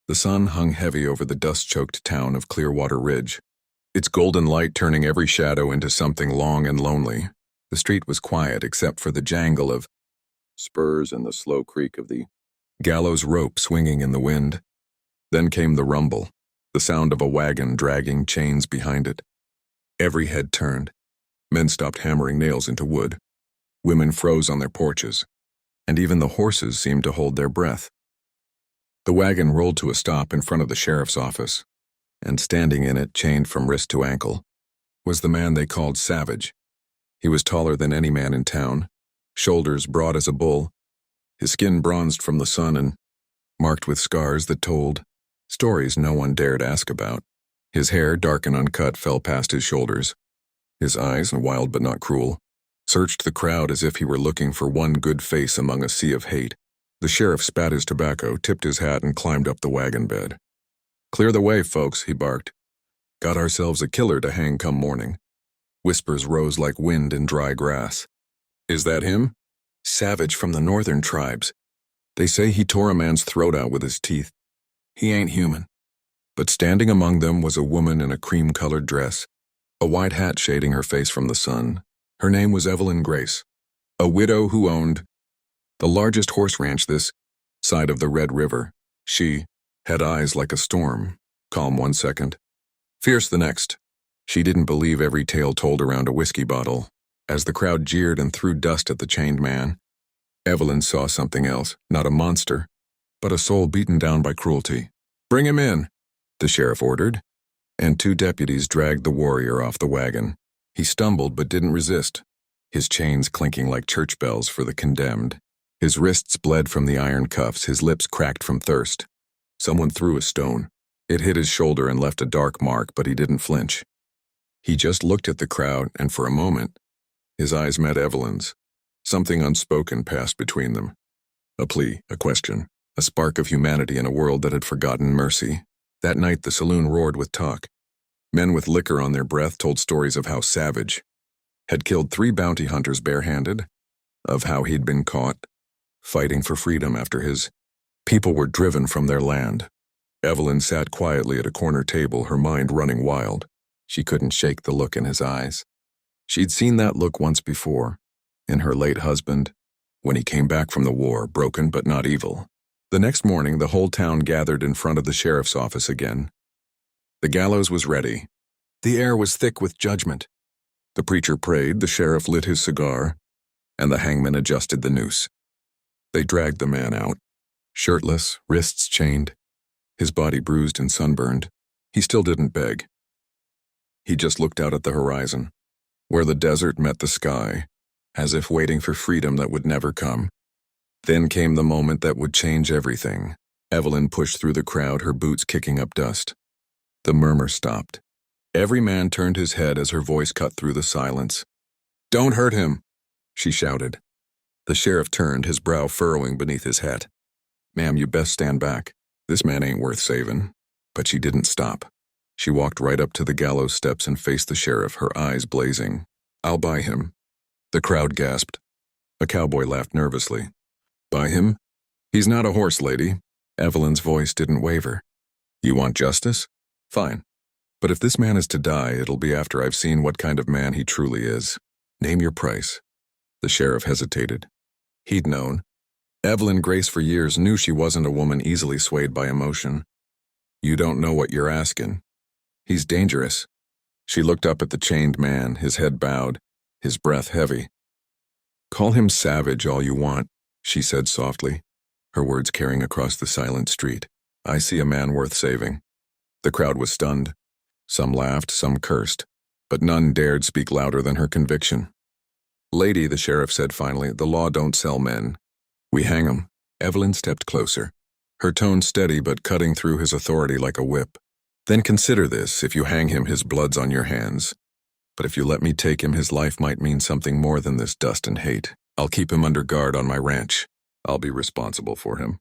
The sun hung heavy over the dust-choked town of Clearwater Ridge, its golden light turning every shadow into something long and lonely. The street was quiet except for the jangle of spurs and the slow creak of the gallows rope swinging in the wind. Then came the rumble, the sound of a wagon dragging chains behind it. Every head turned. Men stopped hammering nails into wood. Women froze on their porches, and even the horses seemed to hold their breath. The wagon rolled to a stop in front of the sheriff's office, and standing in it, chained from wrist to ankle, was the man they called Savage. He was taller than any man in town, shoulders broad as a bull, his skin bronzed from the sun and marked with scars that told stories no one dared ask about. His hair, dark and uncut, fell past his shoulders. His eyes, wild but not cruel, searched the crowd as if he were looking for one good face among a sea of hate. The sheriff spat his tobacco, tipped his hat, and climbed up the wagon bed. "Clear the way, folks," he barked. "Got ourselves a killer to hang come morning." Whispers rose like wind in dry grass. "Is that him?" "Savage from the northern tribes. They say he tore a man's throat out with his teeth. He ain't human." But standing among them was a woman in a cream-colored dress, a white hat shading her face from the sun. Her name was Evelyn Grace, a widow who owned the largest horse ranch this side of the Red River. She had eyes like a storm, calm one second, fierce the next. She didn't believe every tale told around a whiskey bottle. As the crowd jeered and threw dust at the chained man, Evelyn saw something else, not a monster, but a soul beaten down by cruelty. "Bring him in," the sheriff ordered, and 2 deputies dragged the warrior off the wagon. He stumbled but didn't resist, his chains clinking like church bells for the condemned. His wrists bled from the iron cuffs, his lips cracked from thirst. Someone threw a stone. It hit his shoulder and left a dark mark, but he didn't flinch. He just looked at the crowd, and for a moment, his eyes met Evelyn's. Something unspoken passed between them. A plea, a question, a spark of humanity in a world that had forgotten mercy. That night the saloon roared with talk. Men with liquor on their breath told stories of how Savage had killed 3 bounty hunters barehanded, of how he'd been caught fighting for freedom after his people were driven from their land. Evelyn sat quietly at a corner table, her mind running wild. She couldn't shake the look in his eyes. She'd seen that look once before, in her late husband, when he came back from the war, broken but not evil. The next morning, the whole town gathered in front of the sheriff's office again. The gallows was ready. The air was thick with judgment. The preacher prayed, the sheriff lit his cigar, and the hangman adjusted the noose. They dragged the man out, shirtless, wrists chained, his body bruised and sunburned. He still didn't beg. He just looked out at the horizon, where the desert met the sky, as if waiting for freedom that would never come. Then came the moment that would change everything. Evelyn pushed through the crowd, her boots kicking up dust. The murmur stopped. Every man turned his head as her voice cut through the silence. "Don't hurt him," she shouted. The sheriff turned, his brow furrowing beneath his hat. "Ma'am, you best stand back. This man ain't worth saving." But she didn't stop. She walked right up to the gallows steps and faced the sheriff, her eyes blazing. "I'll buy him." The crowd gasped. A cowboy laughed nervously. "Buy him? He's not a horse, lady." Evelyn's voice didn't waver. "You want justice? Fine. But if this man is to die, it'll be after I've seen what kind of man he truly is. Name your price." The sheriff hesitated. He'd known. Evelyn Grace for years knew she wasn't a woman easily swayed by emotion. "You don't know what you're asking. He's dangerous." She looked up at the chained man, his head bowed, his breath heavy. "Call him Savage all you want," she said softly, her words carrying across the silent street. "I see a man worth saving." The crowd was stunned. Some laughed, some cursed, but none dared speak louder than her conviction. "Lady," the sheriff said finally, "the law don't sell men. We hang 'em." Evelyn stepped closer, her tone steady but cutting through his authority like a whip. "Then consider this. If you hang him, his blood's on your hands. But if you let me take him, his life might mean something more than this dust and hate. I'll keep him under guard on my ranch. I'll be responsible for him."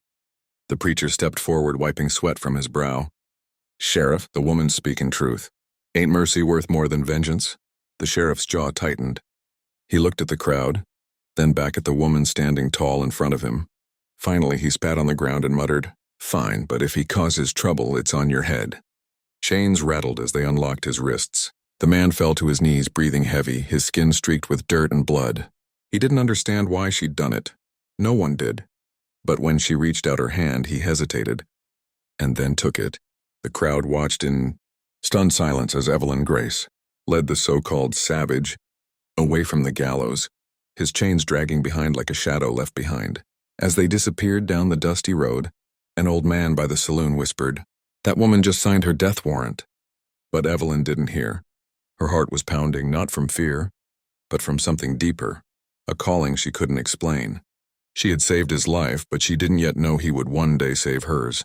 The preacher stepped forward, wiping sweat from his brow. "Sheriff, the woman's speaking truth. Ain't mercy worth more than vengeance?" The sheriff's jaw tightened. He looked at the crowd, then back at the woman standing tall in front of him. Finally, he spat on the ground and muttered, Fine, but if he causes trouble, it's on your head. Chains rattled as they unlocked his wrists. The man fell to his knees, breathing heavy, his skin streaked with dirt and blood. He didn't understand why she'd done it. No one did. But when she reached out her hand, he hesitated, and then took it. The crowd watched in stunned silence as Evelyn Grace led the so-called savage away from the gallows, his chains dragging behind like a shadow left behind. As they disappeared down the dusty road, an old man by the saloon whispered, "That woman just signed her death warrant." But Evelyn didn't hear. Her heart was pounding, not from fear, but from something deeper, a calling she couldn't explain. She had saved his life, but she didn't yet know he would one day save hers.